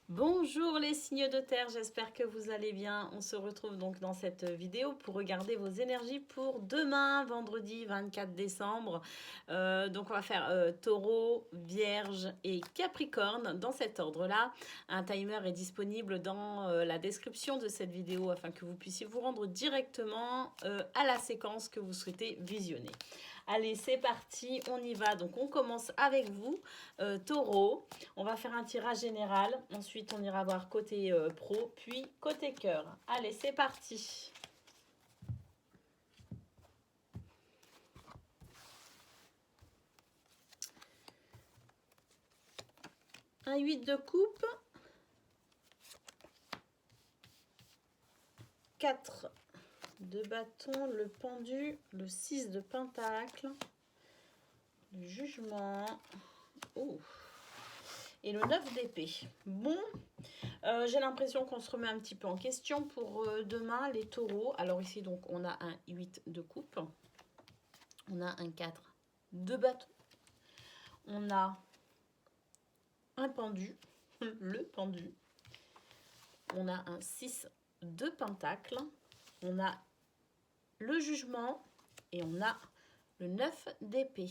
Bonjour les signes de terre, j'espère que vous allez bien. On se retrouve donc dans cette vidéo pour regarder vos énergies pour demain, vendredi 24 décembre. Donc on va faire taureau, vierge et capricorne dans cet ordre-là. Un timer est disponible dans la description de cette vidéo afin que vous puissiez vous rendre directement à la séquence que vous souhaitez visionner. Allez, c'est parti, on y va. Donc on commence avec vous, taureau. On va faire un tirage général. Ensuite, on ira voir côté pro, puis côté cœur. Allez, c'est parti. Un 8 de coupe. 4 de bâton, le pendu, le 6 de pentacle, le jugement. Oh. Et le 9 d'épée. Bon, j'ai l'impression qu'on se remet un petit peu en question pour demain, les taureaux. Alors ici, donc, on a un 8 de coupe. On a un 4 de bâton. On a un pendu, le pendu. On a un 6 de pentacle. On a le jugement et on a le 9 d'épée.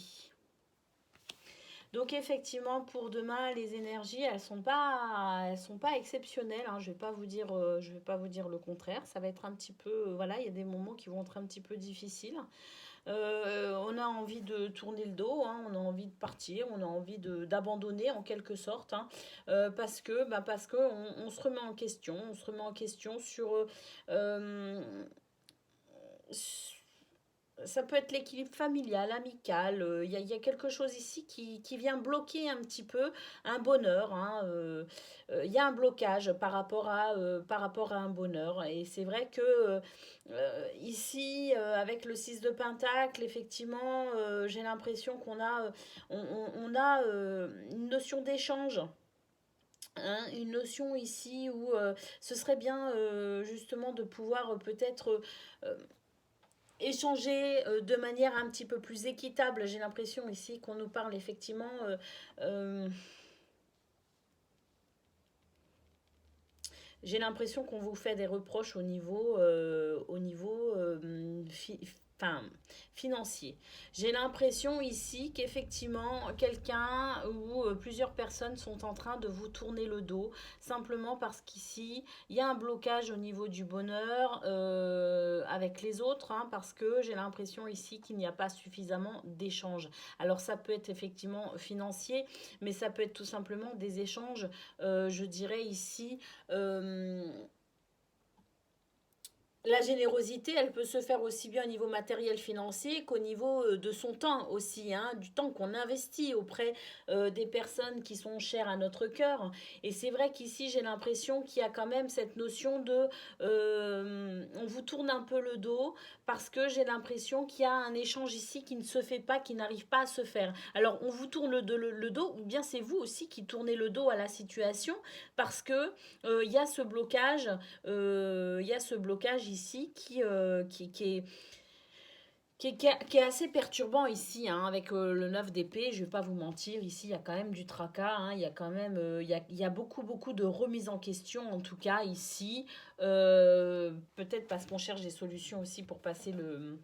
Donc effectivement, pour demain, les énergies, elles sont pas exceptionnelles. Hein. Je vais pas vous dire le contraire. Ça va être un petit peu, voilà, il y a des moments qui vont être un petit peu difficiles. On a envie de tourner le dos, hein, on a envie de partir, on a envie d'abandonner en quelque sorte, hein, parce que on se remet en question, sur ça peut être l'équilibre familial, amical. Y a quelque chose ici qui vient bloquer un petit peu un bonheur. Hein, y a un blocage par rapport à un bonheur. Et c'est vrai que ici, avec le 6 de Pentacle, effectivement, j'ai l'impression on a une notion d'échange. Hein, une notion ici où ce serait bien justement de pouvoir peut-être échanger de manière un petit peu plus équitable. J'ai l'impression ici qu'on nous parle effectivement euh, j'ai l'impression qu'on vous fait des reproches au niveau enfin, financier. J'ai l'impression ici qu'effectivement quelqu'un ou plusieurs personnes sont en train de vous tourner le dos simplement parce qu'ici il y a un blocage au niveau du bonheur avec les autres, hein, parce que j'ai l'impression ici qu'il n'y a pas suffisamment d'échanges. Alors ça peut être effectivement financier, mais ça peut être tout simplement des échanges, je dirais ici, euh, la générosité, elle peut se faire aussi bien au niveau matériel financier qu'au niveau de son temps aussi, hein, du temps qu'on investit auprès des personnes qui sont chères à notre cœur. Et c'est vrai qu'ici, j'ai l'impression qu'il y a quand même cette notion de on vous tourne un peu le dos parce que j'ai l'impression qu'il y a un échange ici qui ne se fait pas, qui n'arrive pas à se faire. Alors, on vous tourne le dos, ou bien c'est vous aussi qui tournez le dos à la situation parce que il y a ce blocage il y a ce blocage ici qui est assez perturbant ici, hein, avec le 9 d'épée. Je ne vais pas vous mentir, ici il y a quand même du tracas, hein, il y a quand même il y a beaucoup de remise en question en tout cas ici. Peut-être parce qu'on cherche des solutions aussi pour passer le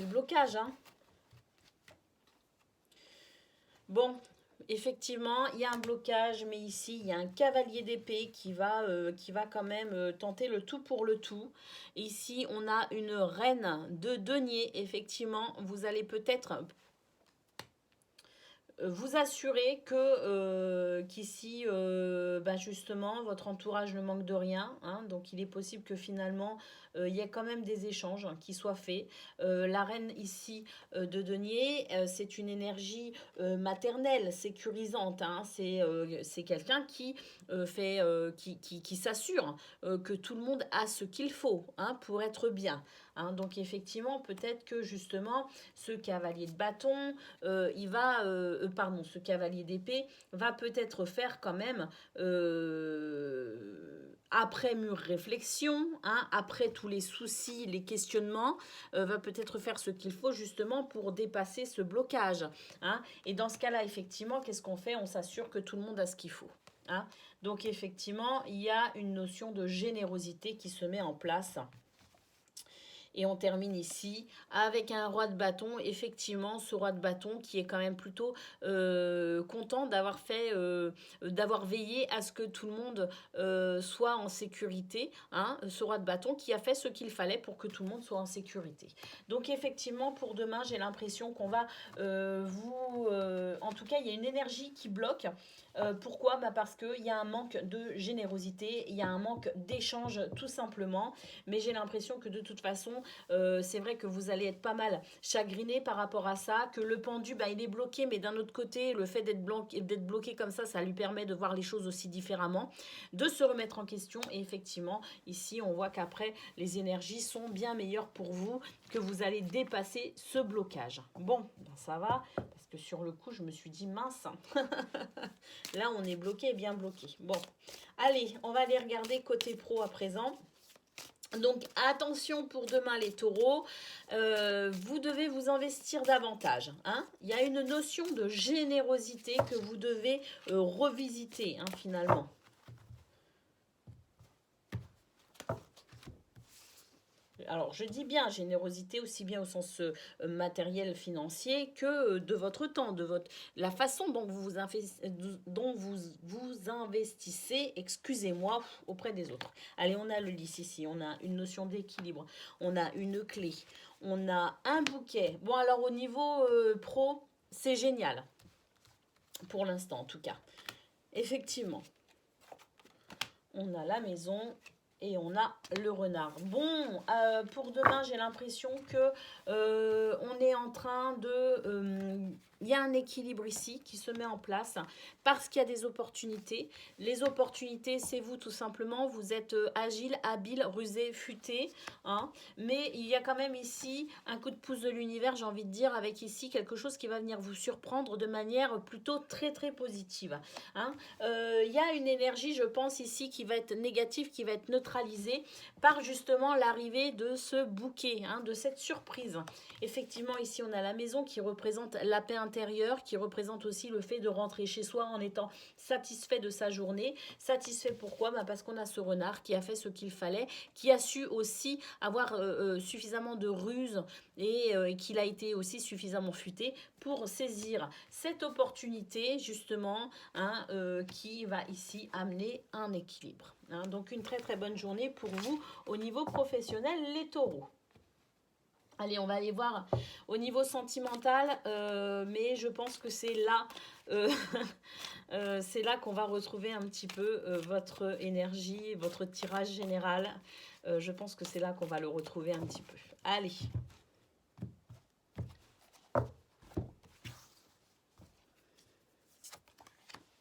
blocage. Hein. Bon, effectivement, il y a un blocage, mais ici, il y a un cavalier d'épée qui va quand même tenter le tout pour le tout. Ici, on a une reine de denier. Effectivement, vous allez peut-être vous assurer que qu'ici, justement, votre entourage ne manque de rien. Hein. Donc, il est possible que finalement, il y ait quand même des échanges qui soient faits. La reine ici de denier, c'est une énergie maternelle, sécurisante. Hein. C'est quelqu'un qui s'assure que tout le monde a ce qu'il faut, hein, pour être bien. Hein. Donc, effectivement, peut-être que justement, ce cavalier de bâton, ce cavalier d'épée va peut-être faire quand même après mûre réflexion, hein, après tous les soucis, les questionnements, va peut-être faire ce qu'il faut justement pour dépasser ce blocage. Hein. Et dans ce cas-là, effectivement, qu'est-ce qu'on fait? On s'assure que tout le monde a ce qu'il faut. Hein. Donc effectivement, il y a une notion de générosité qui se met en place. Et on termine ici avec un roi de bâton. Effectivement, ce roi de bâton qui est quand même plutôt content d'avoir d'avoir veillé à ce que tout le monde soit en sécurité. Hein, ce roi de bâton qui a fait ce qu'il fallait pour que tout le monde soit en sécurité. Donc effectivement, pour demain, j'ai l'impression qu'on va en tout cas, il y a une énergie qui bloque. Pourquoi? Parce qu'il y a un manque de générosité, il y a un manque d'échange tout simplement. Mais j'ai l'impression que de toute façon, c'est vrai que vous allez être pas mal chagriné par rapport à ça, que le pendu, il est bloqué, mais d'un autre côté, le fait d'être bloqué comme ça lui permet de voir les choses aussi différemment, de se remettre en question. Et effectivement, ici, on voit qu'après, les énergies sont bien meilleures pour vous, que vous allez dépasser ce blocage. Bon, ça va, parce que sur le coup, je me suis dit, mince, là, on est bloqué, bien bloqué. Bon, allez, on va aller regarder côté pro à présent. Donc, attention pour demain les taureaux, vous devez vous investir davantage. Hein. Il y a une notion de générosité que vous devez revisiter, hein, finalement. Alors, je dis bien générosité aussi bien au sens matériel, financier que de votre temps, la façon dont vous investissez, excusez-moi, auprès des autres. Allez, on a le lys ici, on a une notion d'équilibre, on a une clé, on a un bouquet. Bon, alors au niveau pro, c'est génial, pour l'instant en tout cas. Effectivement, on a la maison. Et on a le renard. Bon, pour demain, j'ai l'impression que on est en train de... il y a un équilibre ici qui se met en place parce qu'il y a des opportunités. Les opportunités, c'est vous tout simplement. Vous êtes agile, habile, rusé, futé. Hein, mais il y a quand même ici un coup de pouce de l'univers, j'ai envie de dire, avec ici quelque chose qui va venir vous surprendre de manière plutôt très très positive. Hein. Il y a une énergie, je pense, ici qui va être négative, qui va être neutralisée par justement l'arrivée de ce bouquet, hein, de cette surprise. Effectivement, ici, on a la maison qui représente la paix intérieure, qui représente aussi le fait de rentrer chez soi en étant satisfait de sa journée. Satisfait pourquoi? Parce qu'on a ce renard qui a fait ce qu'il fallait, qui a su aussi avoir suffisamment de ruse et qu'il a été aussi suffisamment futé pour saisir cette opportunité justement, hein, qui va ici amener un équilibre. Hein. Donc une très très bonne journée pour vous au niveau professionnel les taureaux. Allez, on va aller voir au niveau sentimental, mais je pense que c'est là, c'est là qu'on va retrouver un petit peu votre énergie, votre tirage général. Je pense que c'est là qu'on va le retrouver un petit peu. Allez.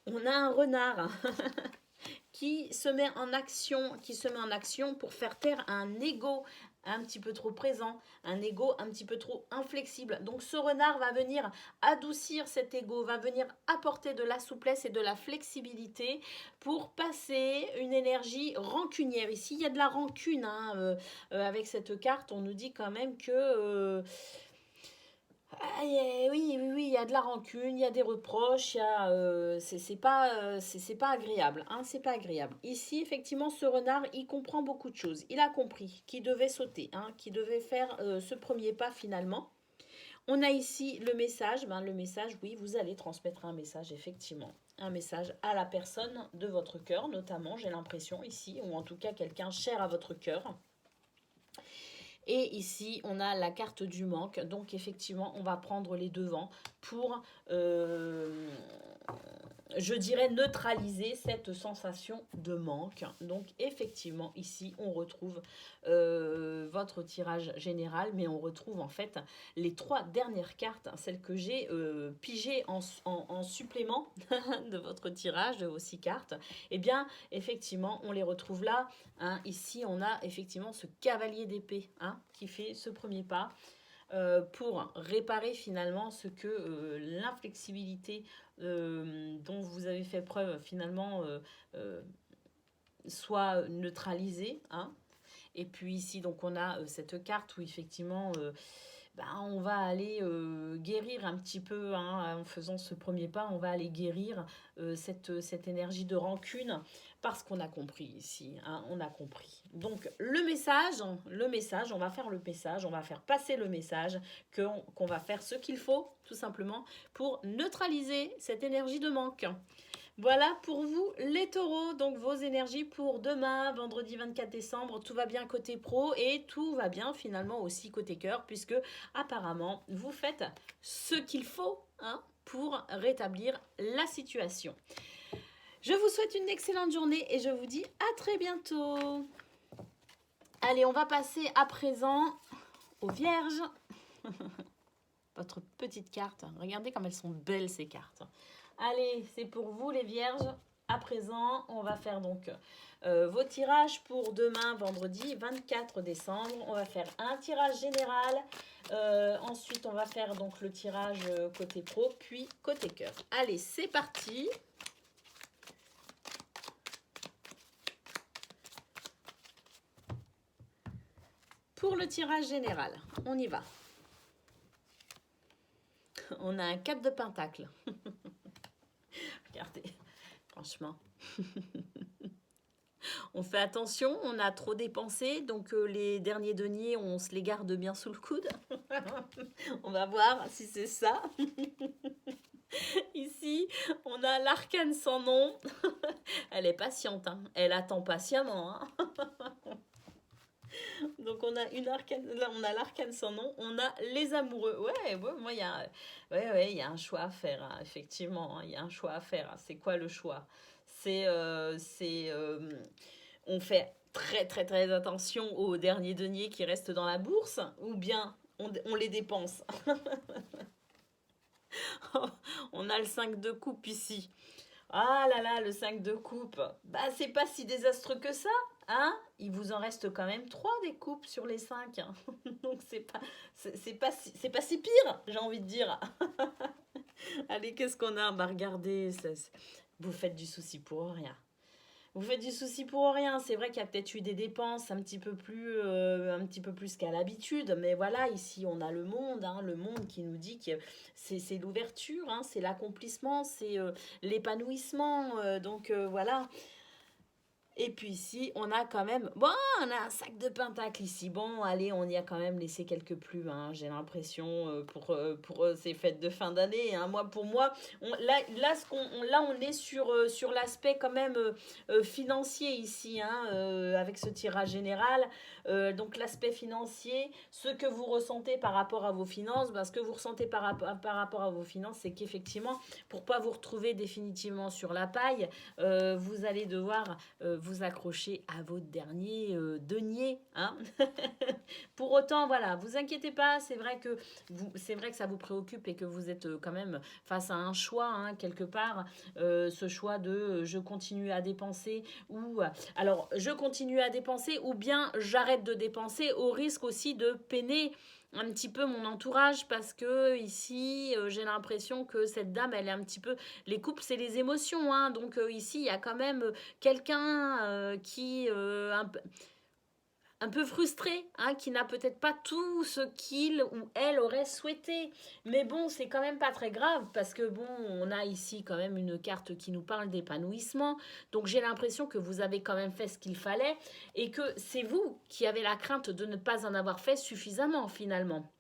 On a un renard qui se met en action pour faire taire un ego un petit peu trop présent, un ego un petit peu trop inflexible. Donc ce renard va venir adoucir cet ego, va venir apporter de la souplesse et de la flexibilité pour passer une énergie rancunière. Ici, il y a de la rancune, hein, avec cette carte. On nous dit quand même que... oui, il y a de la rancune, il y a des reproches, c'est pas agréable, hein, c'est pas agréable. Ici, effectivement, ce renard, il comprend beaucoup de choses. Il a compris qu'il devait sauter, hein, qu'il devait faire ce premier pas finalement. On a ici le message, le message, oui, vous allez transmettre un message, effectivement. Un message à la personne de votre cœur, notamment, j'ai l'impression, ici, ou en tout cas quelqu'un cher à votre cœur. Et ici, on a la carte du manque. Donc, effectivement, on va prendre les devants pour, je dirais, neutraliser cette sensation de manque. Donc, effectivement, ici, on retrouve votre tirage général, mais on retrouve en fait les 3 dernières cartes, celles que j'ai pigées en supplément de votre tirage, de vos 6 cartes. Eh bien, effectivement, on les retrouve là. Hein. Ici, on a effectivement ce cavalier d'épée, hein, qui fait ce premier pas pour réparer finalement ce que l'inflexibilité dont vous avez fait preuve finalement soit neutralisé, hein. Et puis ici, donc on a cette carte où effectivement, on va aller guérir un petit peu, hein, en faisant ce premier pas, on va aller guérir cette énergie de rancune parce qu'on a compris ici, hein, on a compris. Donc le message, on va faire le message, on va faire passer le message qu'on va faire ce qu'il faut, tout simplement, pour neutraliser cette énergie de manque. Voilà pour vous les taureaux, donc vos énergies pour demain, vendredi 24 décembre, tout va bien côté pro et tout va bien finalement aussi côté cœur puisque apparemment vous faites ce qu'il faut, hein, pour rétablir la situation. Je vous souhaite une excellente journée et je vous dis à très bientôt. Allez, on va passer à présent aux vierges. Votre petite carte, regardez comme elles sont belles ces cartes. Allez, c'est pour vous les vierges. À présent, on va faire donc vos tirages pour demain, vendredi 24 décembre. On va faire un tirage général. Ensuite, on va faire donc le tirage côté pro, puis côté cœur. Allez, c'est parti. Pour le tirage général, on y va. On a un 4 de pentacle. Regardez, franchement. On fait attention, on a trop dépensé, donc les derniers deniers, on se les garde bien sous le coude. On va voir si c'est ça. Ici, on a l'arcane sans nom. Elle est patiente, hein. Elle attend patiemment. Hein. Donc on a une arcane, là on a l'arcane sans nom, on a les amoureux. Ouais, moi il y a, il y a un choix à faire, hein, effectivement. Hein, il y a un choix à faire. Hein. C'est quoi le choix? On fait très très très attention aux derniers deniers qui restent dans la bourse, ou bien on les dépense. On a le 5 de coupe ici. Ah là là, le 5 de coupe. Bah, c'est pas si désastreux que ça, hein? Il vous en reste quand même 3 des coupes sur les 5. Hein. Donc c'est pas si pire, j'ai envie de dire. Allez, qu'est-ce qu'on a? Bah, regardez, vous faites du souci pour rien. Vous faites du souci pour rien. C'est vrai qu'il y a peut-être eu des dépenses un petit peu plus qu'à l'habitude. Mais voilà, ici, on a hein, le monde qui nous dit que c'est l'ouverture, hein, c'est l'accomplissement, c'est l'épanouissement. Donc voilà. Et puis ici, on a quand même... Bon, on a un sac de pentacle ici. Bon, allez, on y a quand même laissé quelques plumes, hein, j'ai l'impression, pour ces fêtes de fin d'année. Hein. Pour moi, là, on est sur l'aspect quand même financier ici, hein, avec ce tirage général. Donc l'aspect financier, ce que vous ressentez par rapport à vos finances, ce que vous ressentez par rapport à vos finances, c'est qu'effectivement, pour pas vous retrouver définitivement sur la paille, vous allez devoir vous accrocher à vos derniers deniers. Hein. Pour autant, voilà, vous inquiétez pas, c'est vrai que ça vous préoccupe et que vous êtes quand même face à un choix, hein, quelque part, ce choix de je continue à dépenser ou alors je continue à dépenser ou bien j'arrête de dépenser au risque aussi de peiner un petit peu mon entourage parce que ici j'ai l'impression que cette dame elle est un petit peu, les couples c'est les émotions, hein, donc ici il y a quand même quelqu'un qui un peu frustré, hein, qui n'a peut-être pas tout ce qu'il ou elle aurait souhaité. Mais bon, c'est quand même pas très grave parce que bon, on a ici quand même une carte qui nous parle d'épanouissement. Donc j'ai l'impression que vous avez quand même fait ce qu'il fallait et que c'est vous qui avez la crainte de ne pas en avoir fait suffisamment finalement.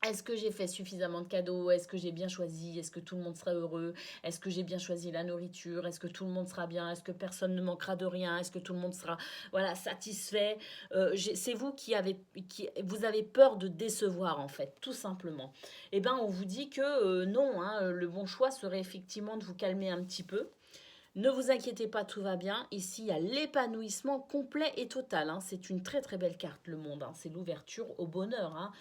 Est-ce que j'ai fait suffisamment de cadeaux? Est-ce que j'ai bien choisi? Est-ce que tout le monde sera heureux? Est-ce que j'ai bien choisi la nourriture? Est-ce que tout le monde sera bien? Est-ce que personne ne manquera de rien? Est-ce que tout le monde sera voilà, satisfait? C'est vous vous avez peur de décevoir en fait, tout simplement. Eh bien, on vous dit que non, hein, le bon choix serait effectivement de vous calmer un petit peu. Ne vous inquiétez pas, tout va bien. Ici, il y a l'épanouissement complet et total. Hein. C'est une très très belle carte, le monde. Hein. C'est l'ouverture au bonheur. Hein.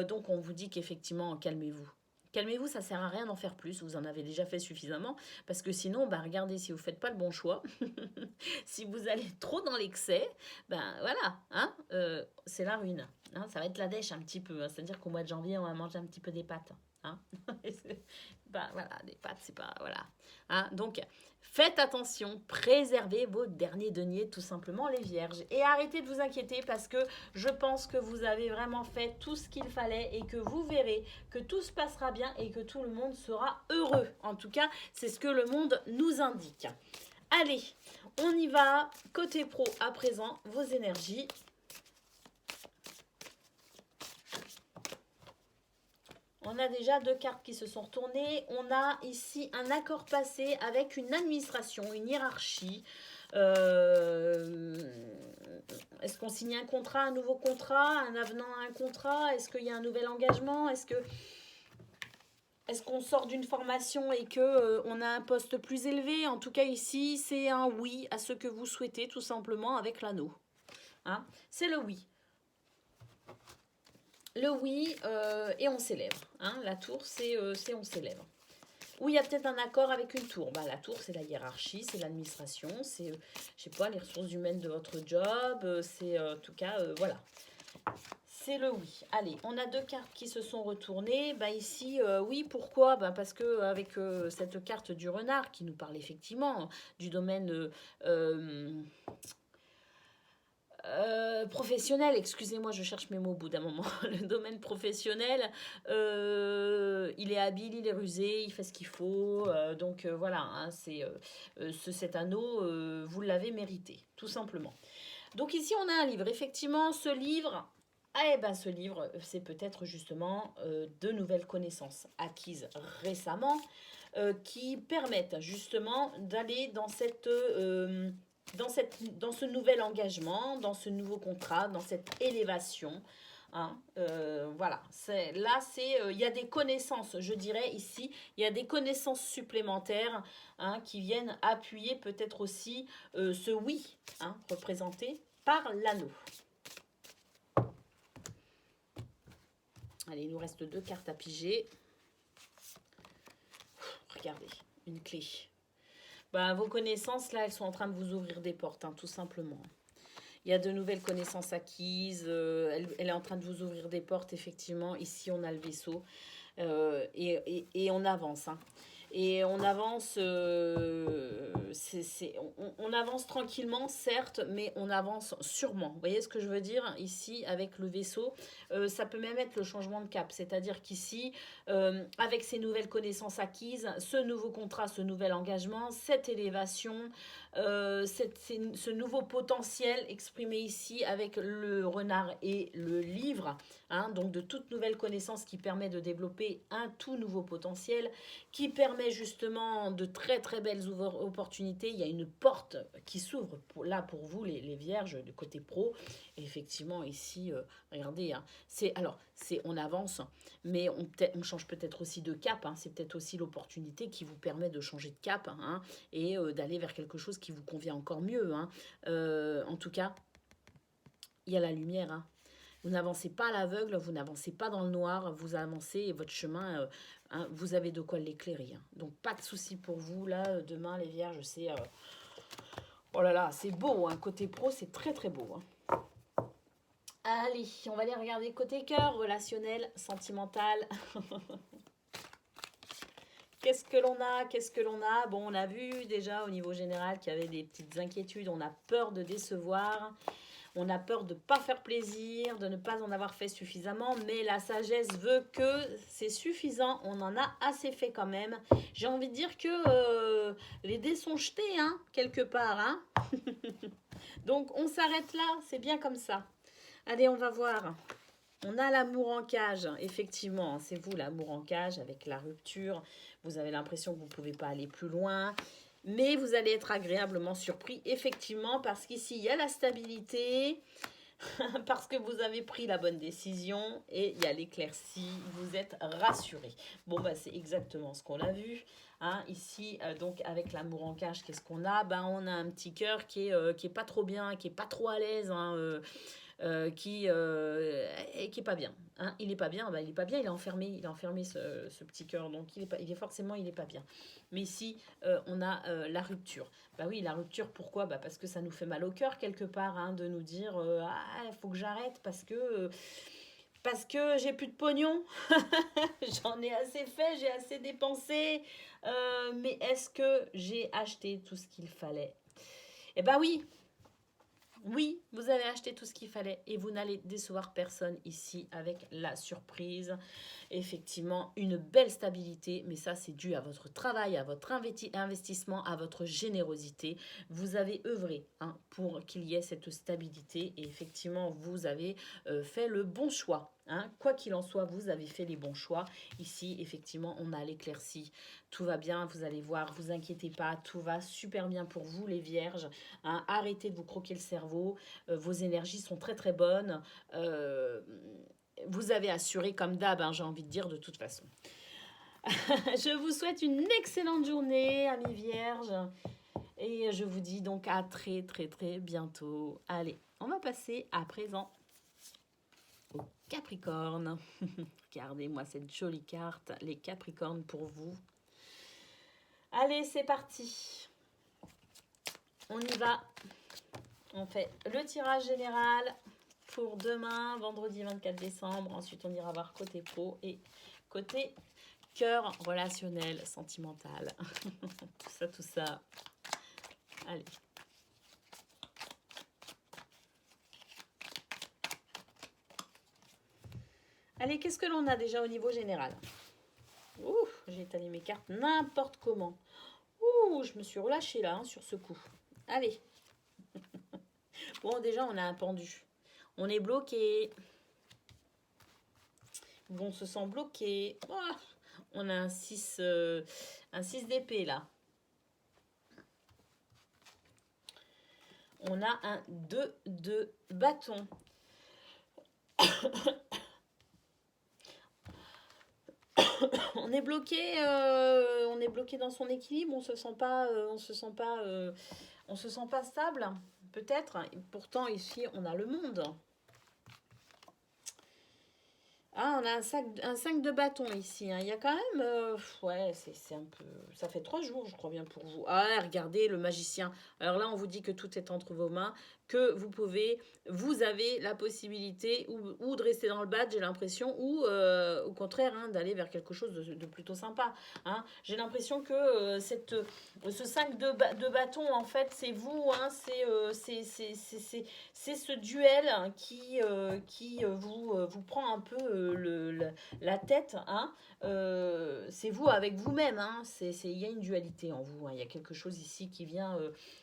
Donc, on vous dit qu'effectivement, calmez-vous. Calmez-vous, ça sert à rien d'en faire plus. Vous en avez déjà fait suffisamment. Parce que sinon, regardez, si vous ne faites pas le bon choix, si vous allez trop dans l'excès, voilà, hein, c'est la ruine. Hein. Ça va être la dèche un petit peu. Hein. C'est-à-dire qu'au mois de janvier, on va manger un petit peu des pâtes. Hein. Bah, voilà, des pâtes, c'est pas... Voilà. Hein, donc, faites attention, préservez vos derniers deniers, tout simplement, les vierges. Et arrêtez de vous inquiéter parce que je pense que vous avez vraiment fait tout ce qu'il fallait et que vous verrez que tout se passera bien et que tout le monde sera heureux. En tout cas, c'est ce que le monde nous indique. Allez, on y va. Côté pro, à présent, vos énergies. On a déjà 2 cartes qui se sont retournées. On a ici un accord passé avec une administration, une hiérarchie. Est-ce qu'on signe un contrat, un nouveau contrat, un avenant à un contrat? Est-ce qu'il y a un nouvel engagement? Est-ce qu'on sort d'une formation et que on a un poste plus élevé? En tout cas ici, c'est un oui à ce que vous souhaitez tout simplement avec l'anneau. Hein, c'est le oui. Le oui et on s'élève. Hein, la tour, c'est on s'élève. Ou il y a peut-être un accord avec une tour. Bah, la tour, c'est la hiérarchie, c'est l'administration, c'est, je sais pas, les ressources humaines de votre job. C'est en tout cas, voilà. C'est le oui. Allez, on a 2 cartes qui se sont retournées. Bah, ici, oui, pourquoi? Bah, parce que avec cette carte du renard qui nous parle effectivement du domaine... professionnel, excusez-moi, je cherche mes mots au bout d'un moment. Le domaine professionnel, il est habile, il est rusé, il fait ce qu'il faut. Donc voilà, hein, cet anneau, vous l'avez mérité, tout simplement. Donc ici, on a un livre. Effectivement, ce livre, ce livre, c'est peut-être justement de nouvelles connaissances acquises récemment qui permettent justement d'aller dans dans ce nouvel engagement, dans ce nouveau contrat, dans cette élévation. Hein, voilà, il y a des connaissances, je dirais ici, il y a des connaissances supplémentaires hein, qui viennent appuyer peut-être aussi ce oui, hein, représenté par l'anneau. Allez, il nous reste 2 cartes à piger. Regardez, une clé. Bah, vos connaissances, là, elles sont en train de vous ouvrir des portes, hein, tout simplement. Il y a de nouvelles connaissances acquises. Elle est en train de vous ouvrir des portes, effectivement. Ici, on a le vaisseau. Et on avance. Hein. Et on avance, on avance tranquillement, certes, mais on avance sûrement. Vous voyez ce que je veux dire ici avec le vaisseau? Ça peut même être le changement de cap. C'est-à-dire qu'ici, avec ces nouvelles connaissances acquises, ce nouveau contrat, ce nouvel engagement, cette élévation, ce nouveau potentiel exprimé ici avec le renard et le livre, hein, donc de toute nouvelle connaissance qui permet de développer un tout nouveau potentiel, qui permet justement de très très belles opportunités. Il y a une porte qui s'ouvre là pour vous les vierges du côté pro. Et effectivement ici, regardez, hein, on avance, mais on change peut-être aussi de cap. Hein, c'est peut-être aussi l'opportunité qui vous permet de changer de cap hein, et d'aller vers quelque chose qui vous convient encore mieux. Hein. En tout cas, il y a la lumière. Hein. Vous n'avancez pas à l'aveugle, vous n'avancez pas dans le noir, vous avancez et votre chemin, hein, vous avez de quoi l'éclairer. Hein. Donc pas de souci pour vous, là, demain les vierges, c'est... oh là là, c'est beau, hein. Côté pro, c'est très très beau. Hein. Allez, on va aller regarder côté cœur, relationnel, sentimental. Qu'est-ce que l'on a? Qu'est-ce que l'on a? Bon, on a vu déjà au niveau général qu'il y avait des petites inquiétudes, on a peur de décevoir. On a peur de ne pas faire plaisir, de ne pas en avoir fait suffisamment, mais la sagesse veut que c'est suffisant, on en a assez fait quand même. J'ai envie de dire que les dés sont jetés, hein, quelque part. Hein. Donc on s'arrête là, c'est bien comme ça. Allez, on va voir. On a l'amour en cage, effectivement, c'est vous l'amour en cage avec la rupture. Vous avez l'impression que vous ne pouvez pas aller plus loin. Mais vous allez être agréablement surpris, effectivement, parce qu'ici, il y a la stabilité, parce que vous avez pris la bonne décision, et il y a l'éclaircie, vous êtes rassuré. Bon, bah, c'est exactement ce qu'on a vu. Hein, ici, donc, avec l'amour en cage, qu'est-ce qu'on a? Ben, on a un petit cœur qui est pas trop bien, qui est pas trop à l'aise, hein, qui est pas bien. Hein. Il est pas bien, il est pas bien, il est enfermé ce petit cœur, donc il est pas bien. Mais ici, on a la rupture. Bah oui, la rupture, pourquoi? Bah parce que ça nous fait mal au cœur quelque part, hein, de nous dire il faut que j'arrête parce que Parce que j'ai plus de pognon. J'en ai assez fait, j'ai assez dépensé. Mais est-ce que j'ai acheté tout ce qu'il fallait? Eh ben oui, oui, vous avez acheté tout ce qu'il fallait et vous n'allez décevoir personne ici avec la surprise. Effectivement, une belle stabilité, mais ça c'est dû à votre travail, à votre investissement, à votre générosité. Vous avez œuvré hein, pour qu'il y ait cette stabilité et effectivement vous avez fait le bon choix. Hein. Quoi qu'il en soit, vous avez fait les bons choix. Ici, effectivement, on a l'éclaircie. Tout va bien, vous allez voir, vous inquiétez pas, tout va super bien pour vous les vierges. Hein. Arrêtez de vous croquer le cerveau, vos énergies sont très très bonnes. Vous avez assuré comme d'hab, hein, j'ai envie de dire de toute façon. Je vous souhaite une excellente journée, amis vierges. Et je vous dis donc à très très très bientôt. Allez, on va passer à présent au Capricorne. Regardez-moi cette jolie carte, les Capricornes pour vous. Allez, c'est parti. On y va. On fait le tirage général pour demain, vendredi 24 décembre. Ensuite, on ira voir côté pro et côté cœur relationnel, sentimental. Tout ça. Allez. Allez, qu'est-ce que l'on a déjà au niveau général? Ouh, j'ai étalé mes cartes n'importe comment. Ouh, je me suis relâchée là, hein, sur ce coup. Allez. Bon, déjà, on a un pendu. On est bloqué. Bon, on se sent bloqué. Oh, on a un 6 d'épée là. On a un 2 de bâton. On est bloqué dans son équilibre. On se sent pas stable, peut-être. Pourtant ici, on a le monde. Ah, on a un 5 de bâton ici. Hein. Il y a quand même... ouais, c'est un peu... Ça fait 3 jours, je crois bien, pour vous. Ah, regardez, le magicien. Alors là, on vous dit que tout est entre vos mains, que vous avez la possibilité ou de rester dans le bad, j'ai l'impression, ou au contraire, hein, d'aller vers quelque chose de plutôt sympa. Hein. J'ai l'impression que ce 5 de bâton, en fait, c'est vous. Hein, c'est ce duel qui vous prend un peu la tête. Hein. C'est vous avec vous-même. Hein. Il y a une dualité en vous. Hein. Il y a quelque chose ici qui vient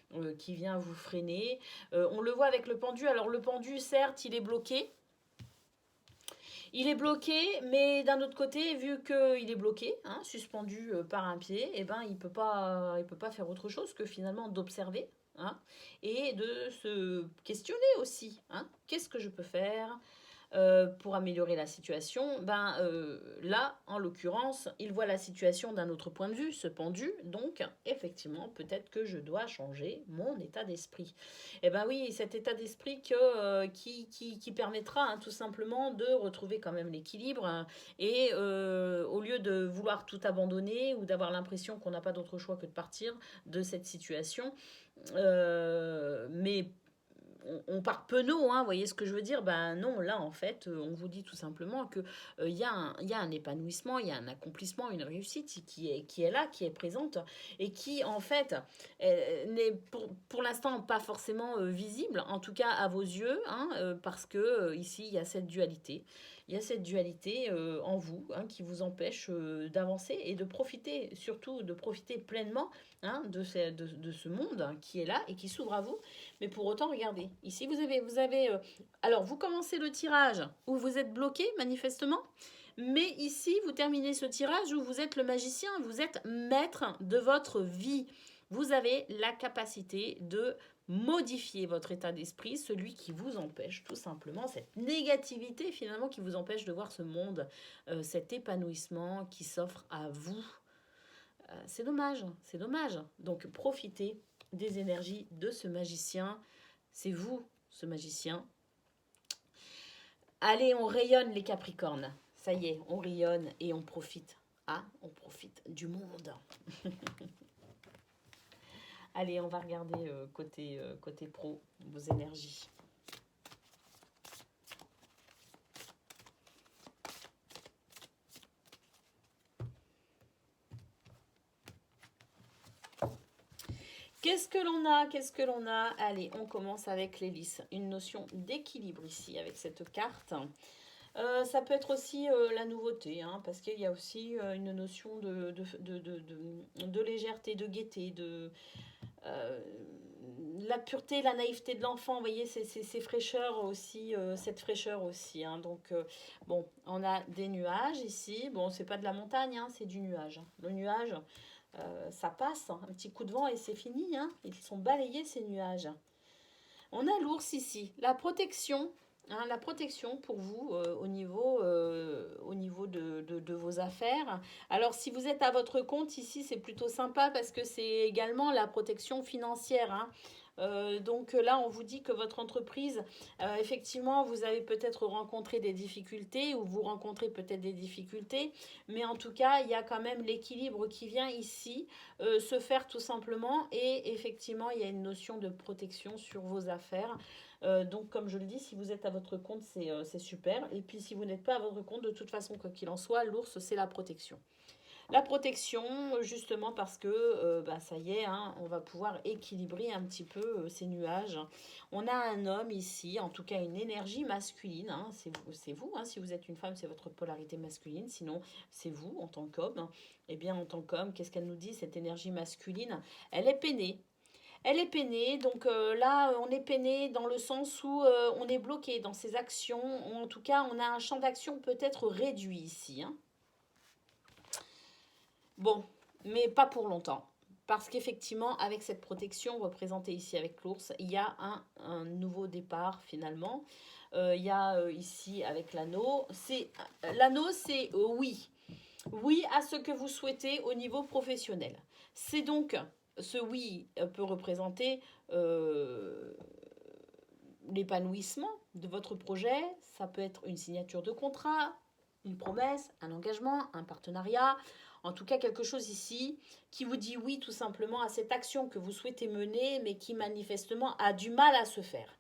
vous freiner. On le voit avec le pendu. Alors le pendu, certes, il est bloqué. Il est bloqué, mais d'un autre côté, vu qu'il est bloqué, hein, suspendu par un pied, eh ben, il peut pas faire autre chose que finalement d'observer. Hein, et de se questionner aussi. Hein, qu'est-ce que je peux faire pour améliorer la situation? Là, en l'occurrence, il voit la situation d'un autre point de vue, ce pendu. Donc, effectivement, peut-être que je dois changer mon état d'esprit. Eh bien oui, cet état d'esprit qui permettra hein, tout simplement de retrouver quand même l'équilibre. Hein, et au lieu de vouloir tout abandonner ou d'avoir l'impression qu'on n'a pas d'autre choix que de partir de cette situation, mais on part penaud, hein, vous voyez ce que je veux dire? Ben non, là en fait, on vous dit tout simplement que y a un épanouissement, il y a un accomplissement, une réussite qui est là, qui est présente et qui en fait n'est pour l'instant pas forcément visible, en tout cas à vos yeux, hein, parce que ici il y a cette dualité. Il y a cette dualité en vous hein, qui vous empêche d'avancer et de profiter, surtout de profiter pleinement hein, de ce monde hein, qui est là et qui s'ouvre à vous. Mais pour autant, regardez, ici vous avez alors vous commencez le tirage où vous êtes bloqué manifestement, mais ici vous terminez ce tirage où vous êtes le magicien, vous êtes maître de votre vie. Vous avez la capacité de modifier votre état d'esprit, celui qui vous empêche tout simplement, cette négativité finalement qui vous empêche de voir ce monde, cet épanouissement qui s'offre à vous. C'est dommage, c'est dommage. Donc profitez des énergies de ce magicien. C'est vous, ce magicien. Allez, on rayonne les Capricornes. Ça y est, on rayonne et on profite. Ah, on profite du monde. Allez, on va regarder côté pro, vos énergies. Qu'est-ce que l'on a? Qu'est-ce que l'on a? Allez, on commence avec l'hélice. Une notion d'équilibre ici avec cette carte. Ça peut être aussi la nouveauté, hein, parce qu'il y a aussi une notion de légèreté, de gaieté, euh, la pureté, la naïveté de l'enfant. Vous voyez, ces fraîcheurs aussi, cette fraîcheur aussi. Hein. Donc, bon, on a des nuages ici. Bon, c'est pas de la montagne, hein, c'est du nuage. Le nuage, ça passe, hein, un petit coup de vent et c'est fini. Hein. Ils sont balayés, ces nuages. On a l'ours ici. La protection, hein, la protection pour vous au niveau de vos affaires. Alors, si vous êtes à votre compte ici, c'est plutôt sympa parce que c'est également la protection financière. Hein. Donc là, on vous dit que votre entreprise, effectivement, vous avez peut-être rencontré des difficultés ou vous rencontrez peut-être des difficultés, mais en tout cas, il y a quand même l'équilibre qui vient ici se faire tout simplement et effectivement, il y a une notion de protection sur vos affaires. Donc, comme je le dis, si vous êtes à votre compte, c'est super. Et puis, si vous n'êtes pas à votre compte, de toute façon, quoi qu'il en soit, l'ours, c'est la protection. La protection, justement parce que ça y est, hein, on va pouvoir équilibrer un petit peu ces nuages. On a un homme ici, en tout cas une énergie masculine. Hein, c'est vous hein, si vous êtes une femme, c'est votre polarité masculine. Sinon, c'est vous en tant qu'homme. Eh bien, en tant qu'homme, qu'est-ce qu'elle nous dit, cette énergie masculine? Elle est peinée. Elle est peinée, donc là, on est peiné dans le sens où on est bloqué dans ses actions. Ou en tout cas, on a un champ d'action peut-être réduit ici. Hein. Bon, mais pas pour longtemps. Parce qu'effectivement, avec cette protection représentée ici avec l'ours, il y a un nouveau départ finalement. Il y a ici avec l'anneau. L'anneau, c'est oui. Oui à ce que vous souhaitez au niveau professionnel. C'est donc, ce oui peut représenter l'épanouissement de votre projet. Ça peut être une signature de contrat, une promesse, un engagement, un partenariat. En tout cas, quelque chose ici qui vous dit oui tout simplement à cette action que vous souhaitez mener, mais qui manifestement a du mal à se faire.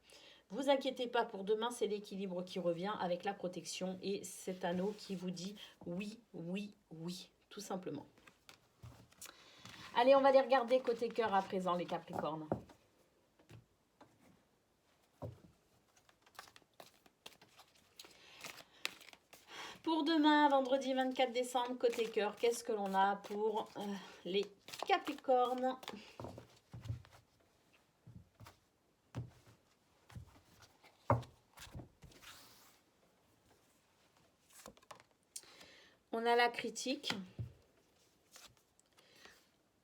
Vous inquiétez pas pour demain, c'est l'équilibre qui revient avec la protection et cet anneau qui vous dit oui, oui, oui, tout simplement. Allez, on va les regarder côté cœur à présent, les Capricornes. Pour demain, vendredi 24 décembre, côté cœur, qu'est-ce que l'on a pour les Capricornes? On a la critique.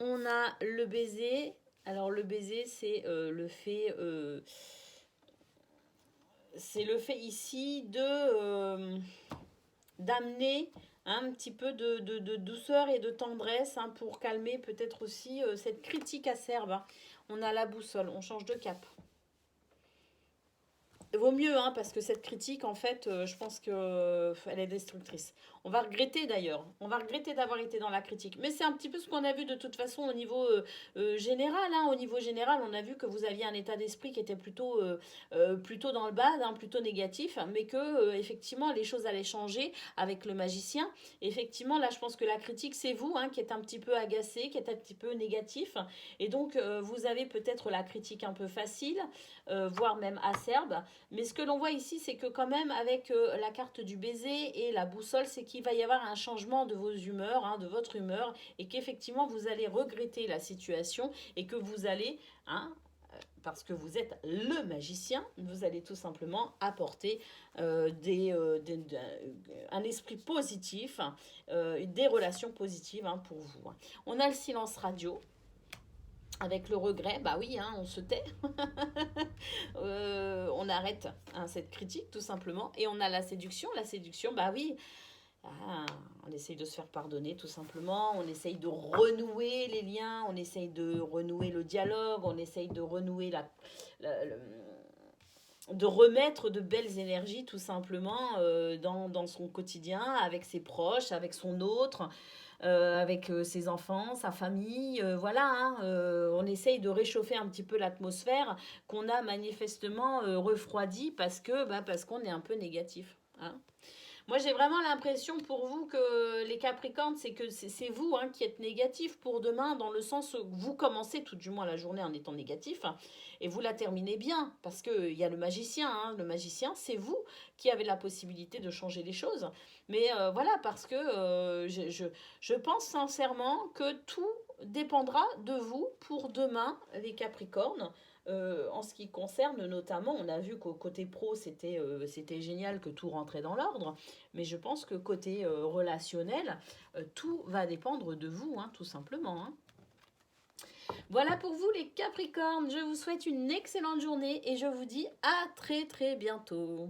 On a le baiser. Alors le baiser, c'est le fait... c'est le fait ici de... d'amener un petit peu de douceur et de tendresse hein, pour calmer peut-être aussi cette critique acerbe. Hein. On a la boussole, on change de cap. Vaut mieux, hein, parce que cette critique, en fait, je pense qu'elle est destructrice. On va regretter d'ailleurs. On va regretter d'avoir été dans la critique. Mais c'est un petit peu ce qu'on a vu de toute façon au niveau général. Hein. Au niveau général, on a vu que vous aviez un état d'esprit qui était plutôt dans le bas, hein, plutôt négatif, mais que effectivement les choses allaient changer avec le magicien. Effectivement, là, je pense que la critique, c'est vous hein, qui êtes un petit peu agacé, qui êtes un petit peu négatif. Et donc, vous avez peut-être la critique un peu facile, voire même acerbe. Mais ce que l'on voit ici, c'est que quand même, avec la carte du baiser et la boussole, c'est qu'il va y avoir un changement de vos humeurs, hein, de votre humeur, et qu'effectivement, vous allez regretter la situation et que vous allez, hein, parce que vous êtes le magicien, vous allez tout simplement apporter un esprit positif, des relations positives hein, pour vous. On a le silence radio. Avec le regret, bah oui, hein, on se tait. On arrête hein, cette critique tout simplement. Et on a la séduction. La séduction, bah oui, on essaye de se faire pardonner tout simplement. On essaye de renouer les liens. On essaye de renouer le dialogue. On essaye de renouer de remettre de belles énergies tout simplement dans son quotidien, avec ses proches, avec son autre. Avec ses enfants, sa famille, voilà, hein, on essaye de réchauffer un petit peu l'atmosphère qu'on a manifestement refroidie parce qu'on est un peu négatif. Hein. Moi, j'ai vraiment l'impression pour vous que les Capricornes, c'est que c'est vous hein, qui êtes négatif pour demain, dans le sens où vous commencez tout du moins la journée en étant négatif hein, et vous la terminez bien. Parce qu'il y a le magicien. Hein, le magicien, c'est vous qui avez la possibilité de changer les choses. Mais voilà, parce que je pense sincèrement que tout dépendra de vous pour demain, les Capricornes. En ce qui concerne notamment, on a vu qu'au côté pro, c'était génial que tout rentrait dans l'ordre, mais je pense que côté relationnel, tout va dépendre de vous, hein, tout simplement. Hein. Voilà pour vous les Capricornes, je vous souhaite une excellente journée et je vous dis à très très bientôt.